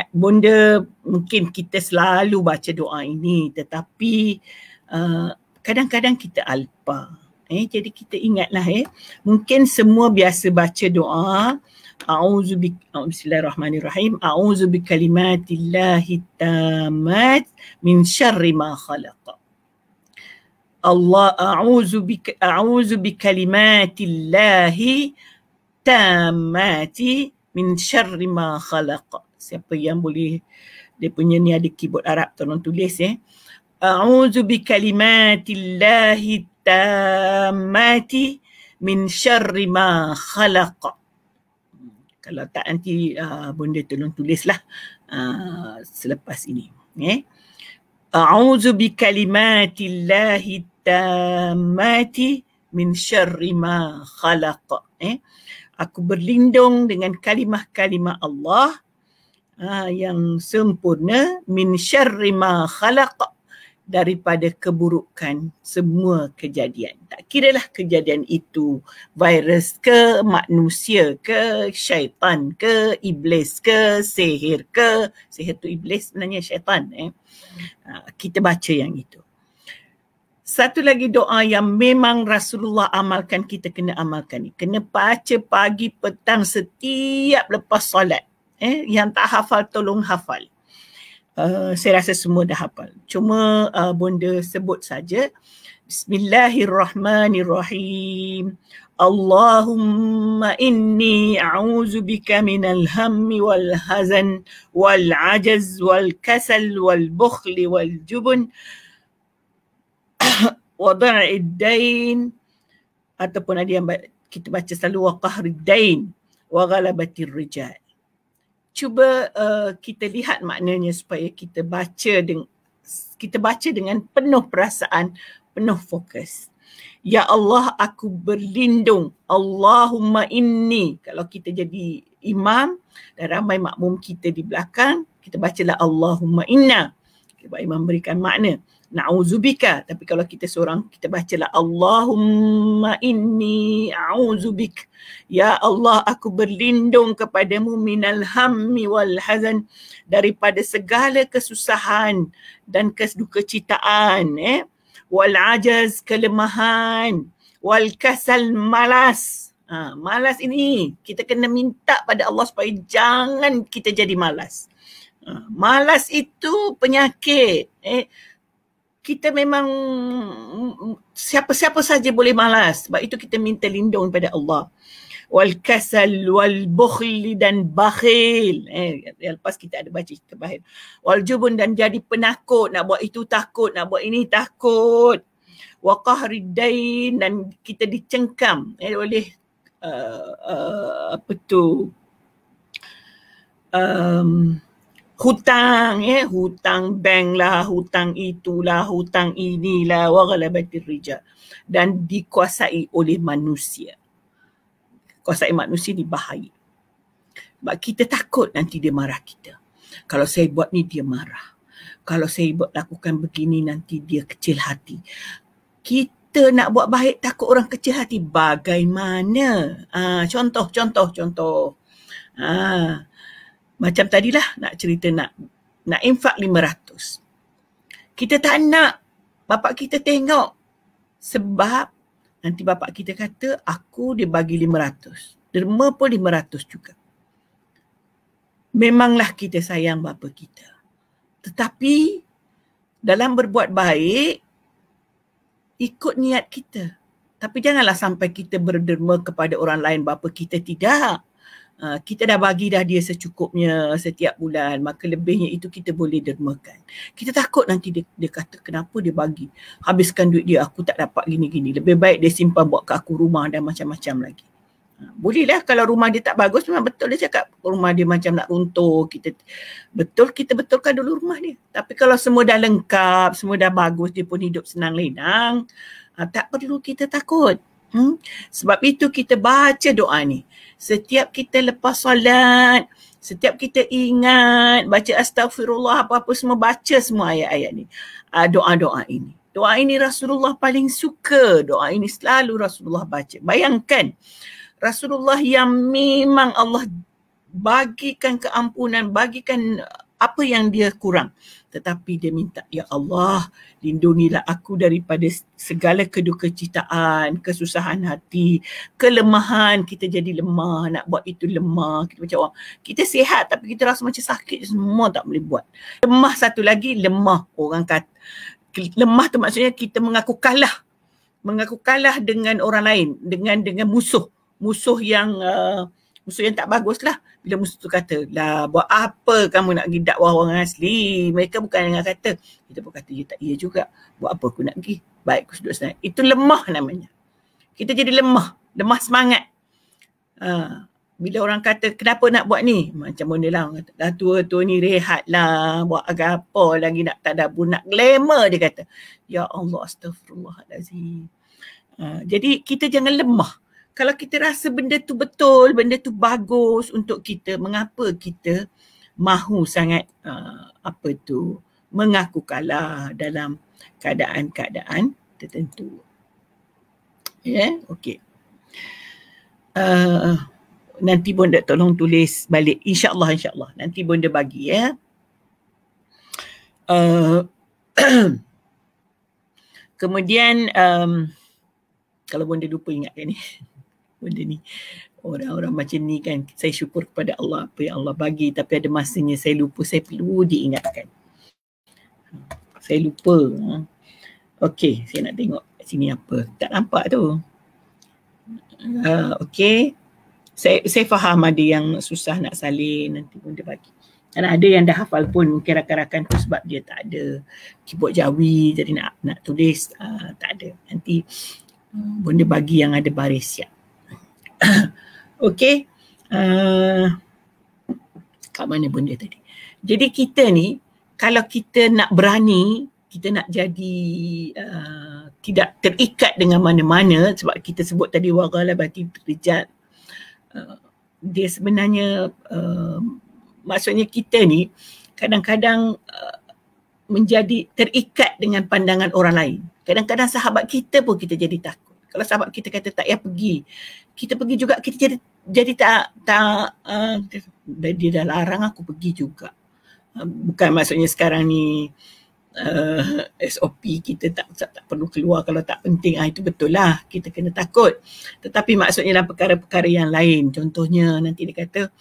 Bonda mungkin kita selalu baca doa ini, tetapi kadang-kadang kita alpa. Jadi kita ingatlah mungkin semua biasa baca doa Bismillahirrahmanirrahim. A'udzu bikalimatillahi tammat min syarri ma khalaq. A'udzu bikalimatillahi tammati min syarri ma khalaq. Siapa yang boleh, dia punya ni ada keyboard Arab, tolong tulis A'udzu bikalimatillahi tammati min syarri ma khalaq. Kalau tak nanti Bonda tolong tulislah selepas ini. A'udzu bikalimatillahi tammati min syarri ma khalaq. Aku berlindung dengan kalimah-kalimah Allah yang sempurna, min syarri ma khalaq, daripada keburukan semua kejadian. Tak kiralah kejadian itu virus ke, manusia ke, syaitan ke, iblis ke, sihir ke. Sihir tu iblis, sebenarnya syaitan. Kita baca yang itu. Satu lagi doa yang memang Rasulullah amalkan, kita kena amalkan ni. Kena baca pagi, petang, setiap lepas solat. Yang tak hafal, tolong hafal. Saya rasa semua dah hafal. Cuma bonda sebut saja. Bismillahirrahmanirrahim. Allahumma inni a'udzu bika minal hammi wal hazan wal ajaz wal kasal wal bukhli wal jubun wa da'id dain, ataupun ada yang kita baca selalu wa qahrid dain wa ghalabatir rijal. Cuba kita lihat maknanya supaya kita baca dengan penuh perasaan, penuh fokus. Ya Allah, aku berlindung. Allahumma inni. Kalau kita jadi imam dan ramai makmum kita di belakang, kita bacalah Allahumma inna. Sebab imam berikan makna. Na'udzubika. Tapi kalau kita seorang, kita bacalah Allahumma inni a'udzubik. Ya Allah, aku berlindung kepadamu minal hammi wal hazan, daripada segala kesusahan dan kedukecitaan, wal ajaz, kelemahan, wal kasal, malas. Malas ini kita kena minta pada Allah supaya jangan kita jadi malas. Malas itu penyakit. Kita memang siapa-siapa saja boleh malas. Sebab itu kita minta lindung pada Allah. Wal kasal wal bukhli, dan bakhil. Lepas kita ada baca kita bakhil. Wal jubun, dan jadi penakut. Nak buat itu takut, nak buat ini takut. Wa qahrid dain, dan kita dicengkam oleh hutang, hutang bank lah, hutang itulah, hutang inilah, wa ghalabatir rijal, dan dikuasai oleh manusia. Kuasai manusia ni bahaya. Sebab kita takut nanti dia marah kita. Kalau saya buat ni dia marah. Kalau saya lakukan begini nanti dia kecil hati. Kita nak buat baik takut orang kecil hati. Bagaimana? Contoh. Macam tadilah nak cerita nak infak 500. Kita tak nak bapak kita tengok. Sebab nanti bapak kita kata aku dia bagi 500. Derma pun 500 juga. Memanglah kita sayang bapa kita. Tetapi dalam berbuat baik ikut niat kita. Tapi janganlah sampai kita berderma kepada orang lain bapa kita, tidak. Kita dah bagi dah dia secukupnya setiap bulan, maka lebihnya itu kita boleh dermakan. Kita takut nanti dia kata kenapa dia bagi, habiskan duit dia, aku tak dapat gini-gini, lebih baik dia simpan buat ke aku rumah dan macam-macam lagi. Bolehlah kalau rumah dia tak bagus, memang betul dia cakap rumah dia macam nak runtuh, kita betulkan dulu rumah dia. Tapi kalau semua dah lengkap, semua dah bagus, dia pun hidup senang lenang, tak perlu kita takut. Sebab itu kita baca doa ni. Setiap kita lepas solat, setiap kita ingat, baca astaghfirullah, apa-apa semua, baca semua ayat-ayat ni. Doa-doa ini. Doa ini Rasulullah paling suka. Doa ini selalu Rasulullah baca. Bayangkan, Rasulullah yang memang Allah bagikan keampunan, bagikan apa yang dia kurang. Tetapi dia minta, ya Allah, lindungilah aku daripada segala kedukecitaan, kesusahan hati, kelemahan. Kita jadi lemah, nak buat itu lemah. Kita macam orang, kita sihat tapi kita rasa macam sakit, semua tak boleh buat. Lemah satu lagi, lemah. Orang kata, lemah tu maksudnya kita mengaku kalah. Mengaku kalah dengan orang lain, dengan musuh. Musuh yang tak bagus lah. Bila musuh tu kata, lah buat apa kamu nak pergi dakwah orang asli? Mereka bukan yang kata. Kita pun kata, ya tak iya juga. Buat apa aku nak pergi? Baik aku duduk sana. Itu lemah namanya. Kita jadi lemah semangat. Bila orang kata, kenapa nak buat ni? Macam benda lah. Orang kata, dah tua-tua ni rehat lah. Buat agak apa lagi nak tadabbur, nak glamour dia kata. Ya Allah, astagfirullahalazim. Jadi kita jangan lemah. Kalau kita rasa benda tu betul, benda tu bagus untuk kita, mengapa kita mahu sangat mengaku kalah dalam keadaan-keadaan tertentu. Okey. Nanti bonda tolong tulis balik, insya-Allah. Nanti bonda bagi Kemudian kalau bonda lupa ingatkan ni. Benda ni, orang-orang macam ni kan, saya syukur kepada Allah apa yang Allah bagi, tapi ada masanya saya lupa, saya perlu diingatkan. Saya lupa. Okey, saya nak tengok sini apa. Tak nampak tu. Okey. Saya faham ada yang susah nak salin, nanti pun dia bagi. Dan ada yang dah hafal pun mungkin rakan-rakan tu sebab dia tak ada keyboard Jawi, jadi nak tulis tak ada. Nanti pun dia bagi yang ada baris siap. Okey. Kat mana pun dia tadi. Jadi kita ni kalau kita nak berani, kita nak jadi tidak terikat dengan mana-mana, sebab kita sebut tadi waghalabati rijal, dia sebenarnya maksudnya kita ni kadang-kadang menjadi terikat dengan pandangan orang lain. Kadang-kadang sahabat kita pun kita jadi takut. Kalau sahabat kita kata tak payah pergi, kita pergi juga, kita jadi dia dah larang aku pergi juga. Bukan maksudnya sekarang ni SOP kita tak perlu keluar kalau tak penting, itu betul lah, kita kena takut. Tetapi maksudnya dalam perkara-perkara yang lain, contohnya nanti dia kata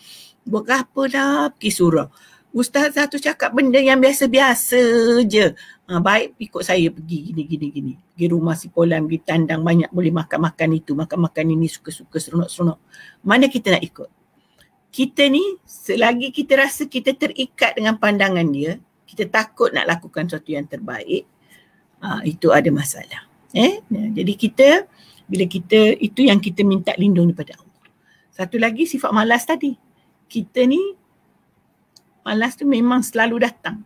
buat apa dah pergi surau, ustazah tu cakap benda yang biasa-biasa je, baik ikut saya pergi gini. Pergi rumah si Polan, pergi tandang, banyak boleh makan itu, makan ini, suka-suka, seronok-seronok. Mana kita nak ikut? Kita ni selagi kita rasa kita terikat dengan pandangan dia, kita takut nak lakukan sesuatu yang terbaik, itu ada masalah. Jadi kita, bila kita, itu yang kita minta lindung daripada Allah. Satu lagi sifat malas tadi. Kita ni, malas tu memang selalu datang.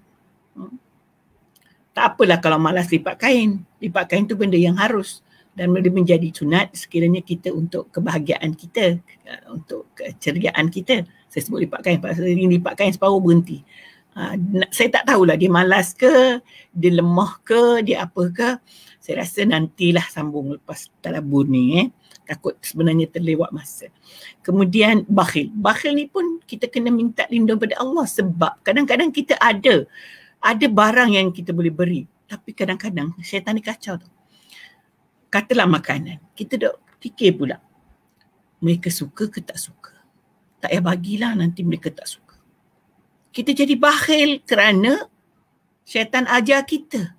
Tak apalah kalau malas lipat kain. Lipat kain tu benda yang harus. Dan boleh menjadi sunat sekiranya kita untuk kebahagiaan kita, untuk keceriaan kita. Saya sebut lipat kain, pasal lipat kain separuh berhenti. Saya tak tahulah dia malas ke, dia lemah ke, dia apa ke. Saya rasa nantilah sambung lepas tadabur ni. Takut sebenarnya terlewat masa. Kemudian bakhil. Bakhil ni pun kita kena minta lindung pada Allah, sebab kadang-kadang kita ada barang yang kita boleh beri. Tapi kadang-kadang syaitan ni kacau tu. Katalah makanan, kita duk fikir pula, mereka suka ke tak suka? Tak payah bagilah, nanti mereka tak suka. Kita jadi bakhil kerana syaitan ajar kita.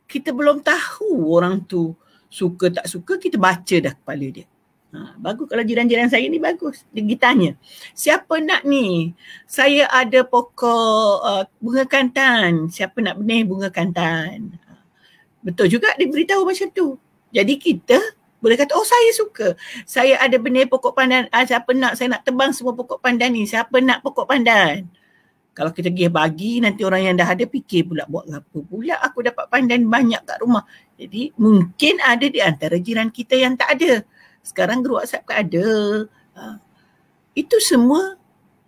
Kita belum tahu orang tu suka tak suka, kita baca dah kepala dia. Bagus kalau jiran-jiran saya ni bagus. Dia tanya, siapa nak ni? Saya ada pokok bunga kantan. Siapa nak benih bunga kantan? Betul juga dia beritahu macam tu. Jadi kita boleh kata, oh saya suka. Saya ada benih pokok pandan. Siapa nak? Saya nak tebang semua pokok pandan ni. Siapa nak pokok pandan? Kalau kita pergi bagi, nanti orang yang dah ada fikir pula, buat apa pula aku dapat pandan banyak kat rumah. Jadi mungkin ada di antara jiran kita yang tak ada. Sekarang group WhatsApp kan ada. Itu semua,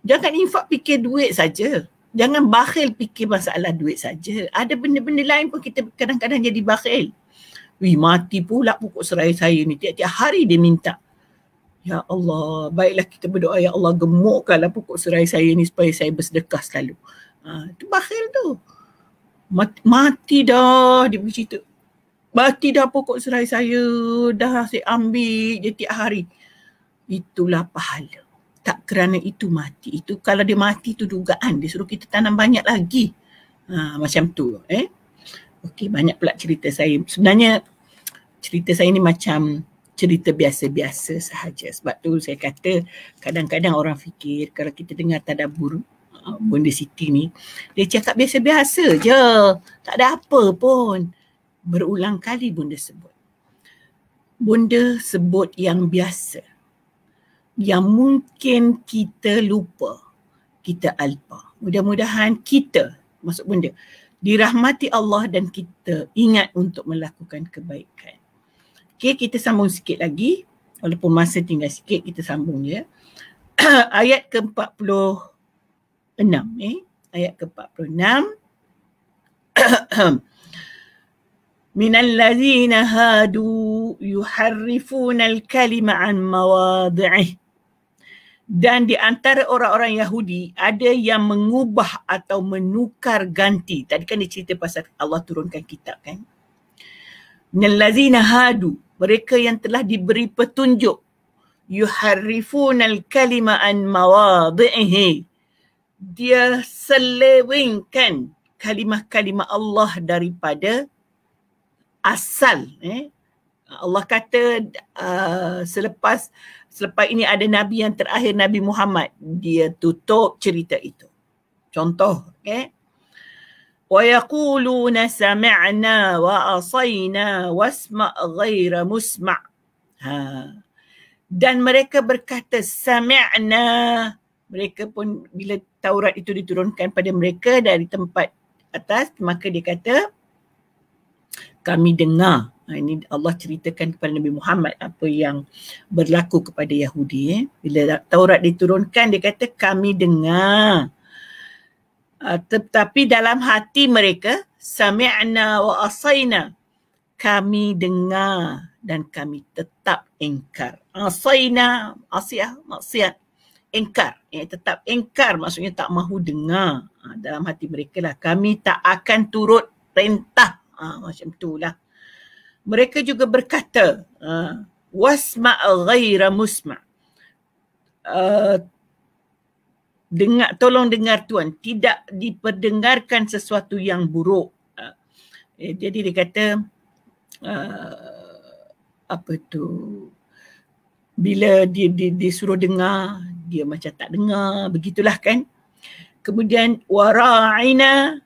jangan infak fikir duit saja. Jangan bakhil fikir masalah duit saja. Ada benda-benda lain pun kita kadang-kadang jadi bakhil. Mati pula pokok serai saya ni. Tiap-tiap hari dia minta. Ya Allah, baiklah kita berdoa, ya Allah gemukkanlah pokok serai saya ni supaya saya bersedekah selalu. Itu bakhil tu. Mati dah, dia bercerita. Mati dah pokok serai saya, dah saya ambil je tiap hari. Itulah pahala. Tak kerana itu mati. Itu kalau dia mati tu dugaan. Dia suruh kita tanam banyak lagi. Macam tu. Okey, banyak pula cerita saya. Sebenarnya cerita saya ni macam cerita biasa-biasa sahaja. Sebab tu saya kata kadang-kadang orang fikir kalau kita dengar tadabbur Bunda Siti ni, dia cakap biasa-biasa je. Tak ada apa pun. Berulang kali Bunda sebut. Bunda sebut yang biasa. Yang mungkin kita lupa, kita alpa. Mudah-mudahan kita, maksud Bunda, dirahmati Allah dan kita ingat untuk melakukan kebaikan. Okey, kita sambung sikit lagi. Walaupun masa tinggal sikit, kita sambung je. Ayat ke-46. Ayat ke-46. Minal ladzina hadu yuharrifuna al-kalima an mawadhi'ih. Dan di antara orang-orang Yahudi ada yang mengubah atau menukar ganti. Tadi kan dia cerita pasal Allah turunkan kitab kan. Minal ladzina hadu, mereka yang telah diberi petunjuk. Yuharrifuna al-kalima an mawadhi'ih. Dia selewengkan kalimah-kalimah Allah daripada asal. Allah kata selepas ini ada Nabi yang terakhir, Nabi Muhammad. Dia tutup cerita itu. Contoh, وَيَقُولُونَ سَمِعْنَا وَأَصَيْنَا وَاسْمَعْ غَيْرَ مُسْمَعْ. Dan mereka berkata sami'na. Mereka pun bila Taurat itu diturunkan pada mereka dari tempat atas, maka dia kata kami dengar. Ini Allah ceritakan kepada Nabi Muhammad apa yang berlaku kepada Yahudi. Bila Taurat diturunkan, dia kata kami dengar. Tetapi dalam hati mereka, sami'na wa asayna. Kami dengar dan kami tetap ingkar. Asayna, asiyah, maksiat. Ingkar. Tetap ingkar maksudnya tak mahu dengar. Dalam hati mereka lah. Kami tak akan turut perintah. Macam itulah. Mereka juga berkata, wasma' ghaira musma'. Tolong dengar Tuan, tidak diperdengarkan sesuatu yang buruk. Jadi dia kata, apa tu, bila dia disuruh dengar, dia macam tak dengar, begitulah kan. Kemudian, wara'ina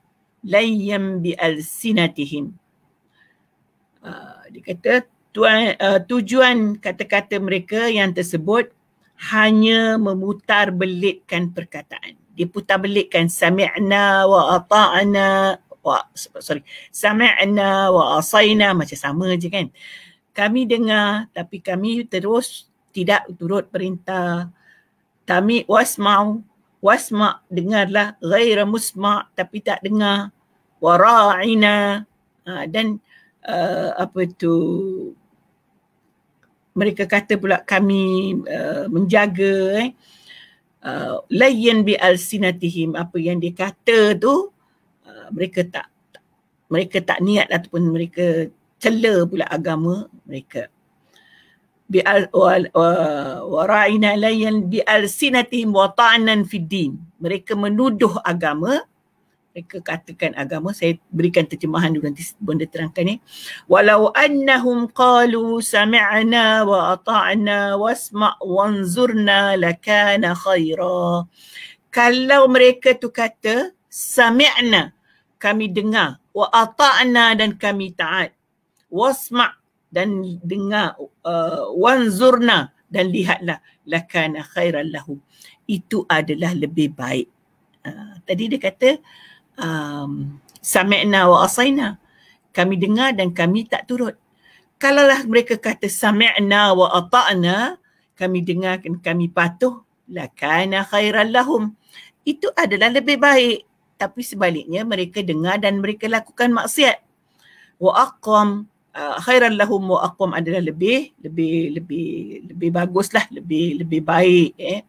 layyam bi'alsinatihim. Dia kata, tujuan kata-kata mereka yang tersebut hanya memutar belitkan perkataan. Dia putar belitkan sami'na wa ata'na sami'na wa asayna, macam sama je kan. Kami dengar tapi kami terus tidak turut perintah. Kami wasma' dengarlah, ghaira musma' tapi tak dengar, wara'ina dan apa tu, mereka kata pula kami menjaga layyan bi alsinatihim, apa yang dia kata tu mereka tak niat ataupun mereka cela pula agama mereka. Bi wara'ina layyan bi alsinatihim wa ta'nan fid din. Mereka menuduh agama. Mereka katakan agama, saya berikan terjemahan dulu nanti benda terangkan ni. Walau annahum qalu sami'na wa ata'na wasma' wanzurna lakana khaira. Kalau mereka tu kata sami'na, kami dengar, wa ata'na dan kami taat, wasma' dan dengar, wanzurna dan lihatlah, lakana khairan lahum. Itu adalah lebih baik. Tadi dia kata sami'na wa asayna, kami dengar dan kami tak turut. Kalaulah mereka kata sami'na wa ata'na, kami dengar dan kami patuh, lakana khairan lahum, itu adalah lebih baik. Tapi sebaliknya mereka dengar dan mereka lakukan maksiat. Wa aqam, khairan lahum wa aqam adalah lebih baguslah, lebih baik.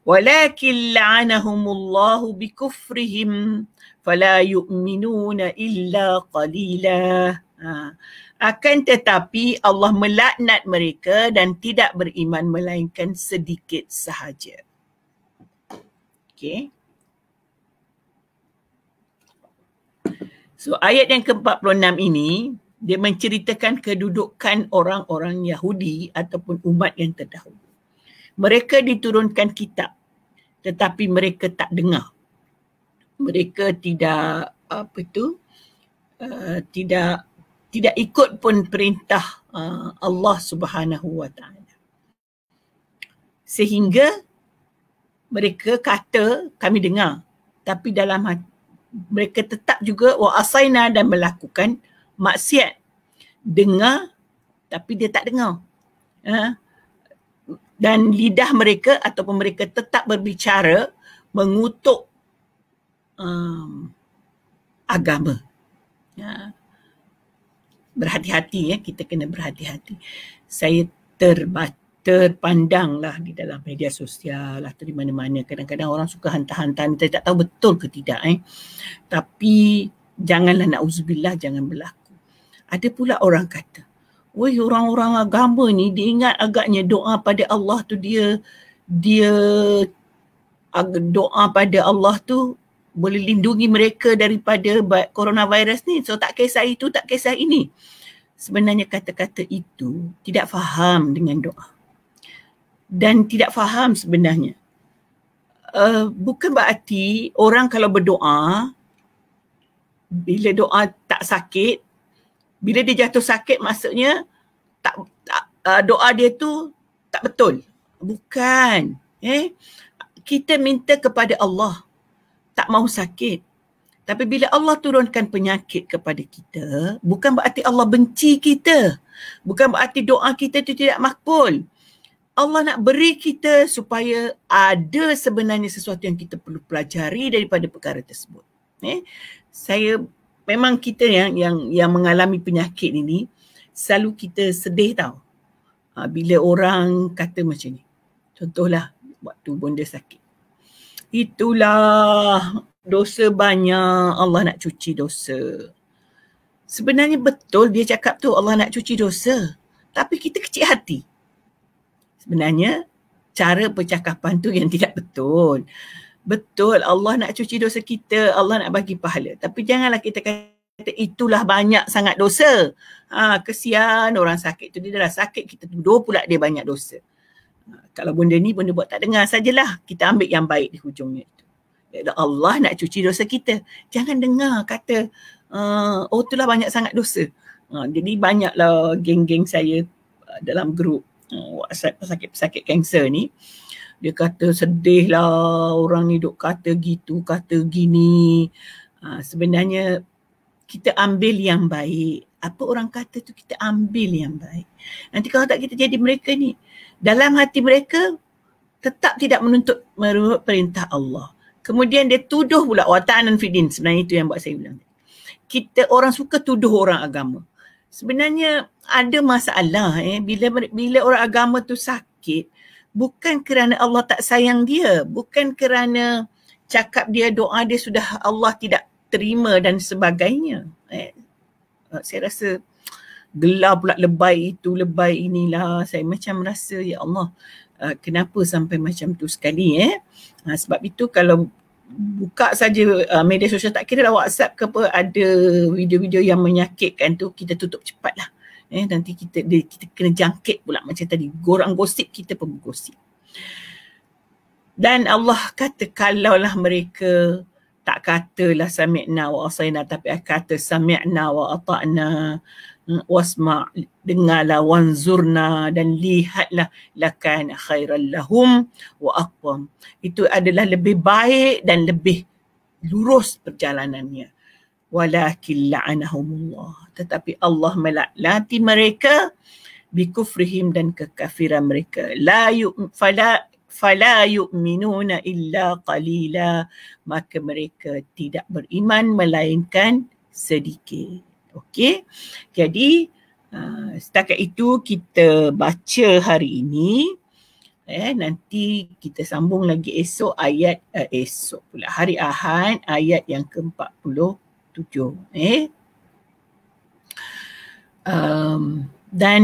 Walakin la'anahumullahu bikufrihim fala yu'minuna illa qalila. Akan tetapi Allah melaknat mereka dan tidak beriman melainkan sedikit sahaja. Okay. So ayat yang ke-46 ini dia menceritakan kedudukan orang-orang Yahudi ataupun umat yang terdahulu. Mereka diturunkan kitab tetapi mereka tak dengar. Mereka tidak tidak ikut pun perintah Allah Subhanahu Wa Taala. Sehingga mereka kata kami dengar, tapi dalam hati mereka tetap juga wa asaina dan melakukan maksiat. Dengar tapi dia tak dengar. Dan lidah mereka ataupun mereka tetap berbicara mengutuk agama. Berhati-hati, kita kena berhati-hati. Saya terpandanglah di dalam media sosial atau di mana-mana, kadang-kadang orang suka hantar-hantar, kita tak tahu betul ke tidak. Tapi janganlah, na'udzubillah, jangan berlaku. Ada pula orang kata, woi, orang-orang agama ni dia ingat agaknya doa pada Allah tu dia doa pada Allah tu boleh lindungi mereka daripada coronavirus ni. So tak kisah itu, tak kisah ini. Sebenarnya kata-kata itu tidak faham dengan doa. Dan tidak faham sebenarnya. Bukan berarti orang kalau berdoa, bila doa tak sakit, bila dia jatuh sakit maksudnya doa dia tu tak betul. Bukan. Kita minta kepada Allah tak mahu sakit. Tapi bila Allah turunkan penyakit kepada kita, bukan berarti Allah benci kita. Bukan berarti doa kita tu tidak makbul. Allah nak beri kita supaya ada sebenarnya sesuatu yang kita perlu pelajari daripada perkara tersebut. Memang kita yang mengalami penyakit ini, selalu kita sedih tau. Bila orang kata macam ni. Contohlah, waktu bonda sakit. Itulah dosa banyak, Allah nak cuci dosa. Sebenarnya betul dia cakap tu, Allah nak cuci dosa. Tapi kita kecil hati. Sebenarnya cara percakapan tu yang tidak betul. Betul, Allah nak cuci dosa kita, Allah nak bagi pahala. Tapi janganlah kita kata itulah banyak sangat dosa. Kesian orang sakit tu, dia dah sakit, kita tuduh pula dia banyak dosa. Kalau benda ni, benda buat tak dengar sajalah. Kita ambil yang baik di hujungnya itu. Allah nak cuci dosa kita. Jangan dengar kata, itulah banyak sangat dosa. Jadi banyaklah geng-geng saya dalam grup WhatsApp pesakit kanser ni. Dia kata sedih lah orang ni duk kata gitu, kata gini. Sebenarnya kita ambil yang baik. Apa orang kata tu kita ambil yang baik. Nanti kalau tak kita jadi mereka ni. Dalam hati mereka tetap tidak menuntut perintah Allah. Kemudian dia tuduh pula wata'anan fidin. Sebenarnya itu yang buat saya bilang. Orang suka tuduh orang agama. Sebenarnya ada masalah bila orang agama tu sakit, bukan kerana Allah tak sayang dia, bukan kerana cakap dia, doa dia sudah Allah tidak terima dan sebagainya. Saya rasa gelar pula lebay itu, lebay inilah. Saya macam rasa ya Allah, kenapa sampai macam tu sekali sebab itu kalau buka saja media sosial, tak kira lah WhatsApp ke apa, ada video-video yang menyakitkan tu, kita tutup cepatlah. Nanti kita kena jangkit pula macam tadi. Orang gosip, kita pun gosip. Dan Allah kata kalaulah mereka tak katalah sami'na wa asaina, tapi kata sami'na wa ata'na, wasma', dengarlah, wanzurna, dan lihatlah, lakana khairan lahum wa aqwam. Itu adalah lebih baik dan lebih lurus perjalanannya. Walakin la'anahumullah, tetapi Allah melaknati mereka bikufrihim, dan kekafiran mereka. Fala yu'minuna illa qalila, maka mereka tidak beriman melainkan sedikit. Okey, jadi setakat itu kita baca hari ini. Nanti kita sambung lagi esok ayat esok pula, hari Ahad, ayat yang ke-47. Dan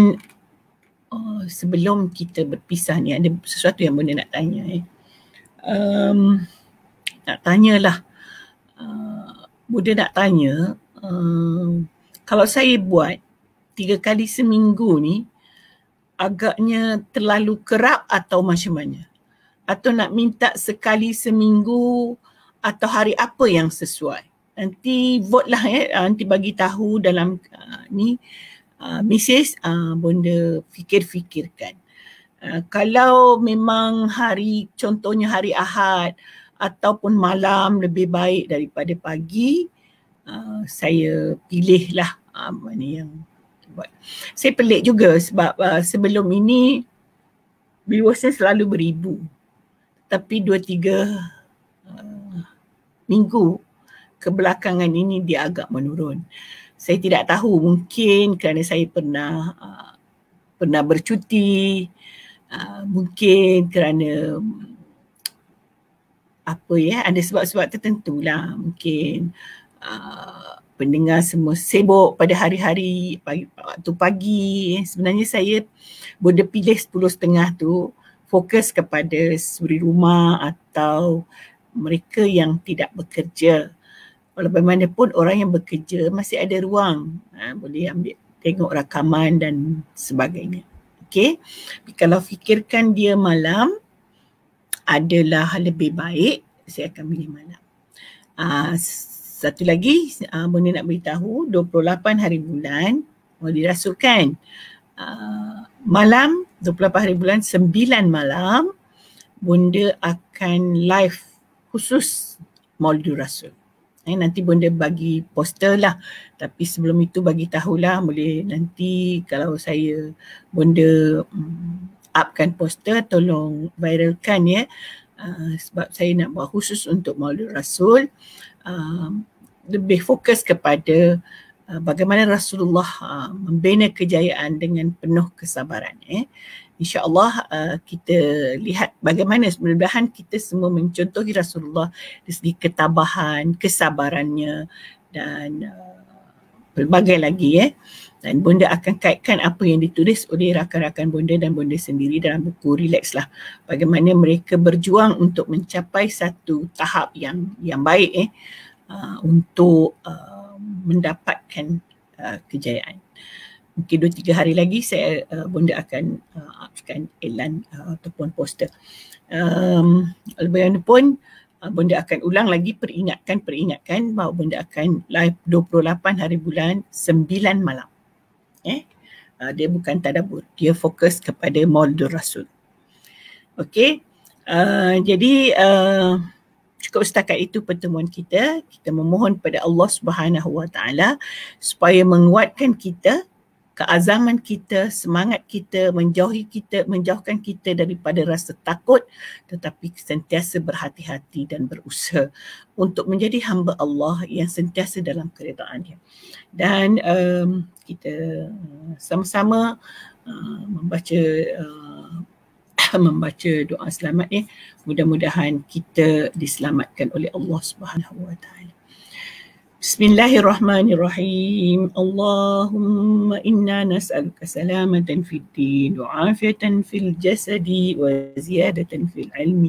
sebelum kita berpisah ni, ada sesuatu yang benda nak tanya. Nak tanyalah, benda nak tanya, kalau saya buat 3 kali seminggu ni, agaknya terlalu kerap atau macam mana? Atau nak minta sekali seminggu, atau hari apa yang sesuai? Nanti vote lah nanti bagi tahu dalam mesej, bonda fikir-fikirkan. Kalau memang contohnya hari Ahad ataupun malam lebih baik daripada pagi, saya pilihlah mana yang buat. Saya pelik juga sebab sebelum ini viewersnya selalu beribu. Tapi 2-3 minggu kebelakangan ini dia agak menurun. Saya tidak tahu, mungkin kerana saya pernah bercuti, mungkin kerana ada sebab-sebab tertentu lah. Mungkin pendengar semua sibuk pada hari-hari waktu pagi. Sebenarnya saya boleh pilih 10.30 tu fokus kepada suri rumah atau mereka yang tidak bekerja. Walau bagaimanapun orang yang bekerja masih ada ruang, boleh ambil tengok rakaman dan sebagainya. Okey, kalau fikirkan dia malam adalah lebih baik, saya akan pilih malam. Satu lagi Bunda nak beritahu, 28 hari bulan dirasulkan malam 28 hari bulan 9 malam Bunda akan live khusus Maulidul Rasul. Nanti Bunda bagi poster lah, tapi sebelum itu bagi tahulah, boleh nanti kalau saya Bunda upkan poster, tolong viralkan ya, sebab saya nak buat khusus untuk Maulidul Rasul, lebih fokus kepada bagaimana Rasulullah membina kejayaan dengan penuh kesabaran. InsyaAllah kita lihat bagaimana mudah-mudahan kita semua mencontohi Rasulullah dari segi ketabahan, kesabarannya dan pelbagai lagi. Dan Bunda akan kaitkan apa yang ditulis oleh rakan-rakan Bunda dan Bunda sendiri dalam buku Relax lah. Bagaimana mereka berjuang untuk mencapai satu tahap yang baik untuk mendapatkan kejayaan. Mungkin 2-3 hari lagi saya Bunda akan upkan iklan ataupun poster. Bagaimanapun Bunda akan ulang lagi peringatkan bahawa Bunda akan live 28 hari bulan 9 malam. Dia bukan tadabbur, dia fokus kepada Maulidul Rasul. Okey. Jadi cukup setakat itu pertemuan kita. Kita memohon pada Allah Subhanahu Wa Taala supaya menguatkan kita, keazaman kita, semangat kita, menjauhkan kita daripada rasa takut, tetapi sentiasa berhati-hati dan berusaha untuk menjadi hamba Allah yang sentiasa dalam keredaan-Nya. Dan kita sama-sama membaca doa selamat ya. Mudah-mudahan kita diselamatkan oleh Allah Subhanahu Wa Taala. Bismillahirrahmanirrahim. Allahumma inna nas'aluka salamatan fid din wa afiatan fil jasadi wa ziyadatan fil ilmi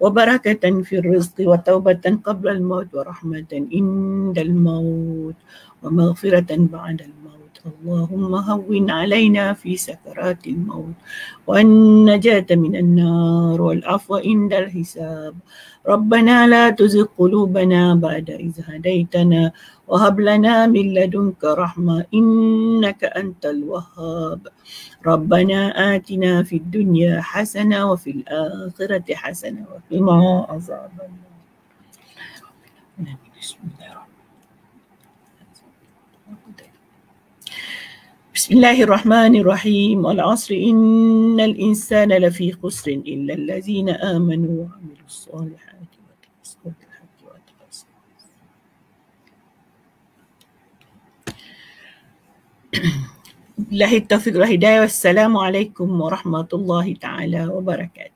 wa barakatan fil rizqi wa taubatan qabla al-maut wa rahmatan indal maut wa maghfiratan ba'da al-maut. اللهم هون علينا في سكرات الموت والنجاة من النار والعفو عند الحساب. ربنا لا تزغ قلوبنا بعد إذ هديتنا وهب لنا من لدنك رحمة إنك أنت الوهاب. ربنا آتنا في الدنيا حسنة وفي الآخرة حسنة وقنا عذاب النار. بسم الله الرحمن الرحيم. بسم الله الرحمن الرحيم. والعصر إن الإنسان لفي خسر إلا الذين آمنوا وعملوا الصالحات وتواصوا بالحق وتواصوا بالله التوفيق والهداية. والسلام عليكم ورحمة الله تعالى وبركاته.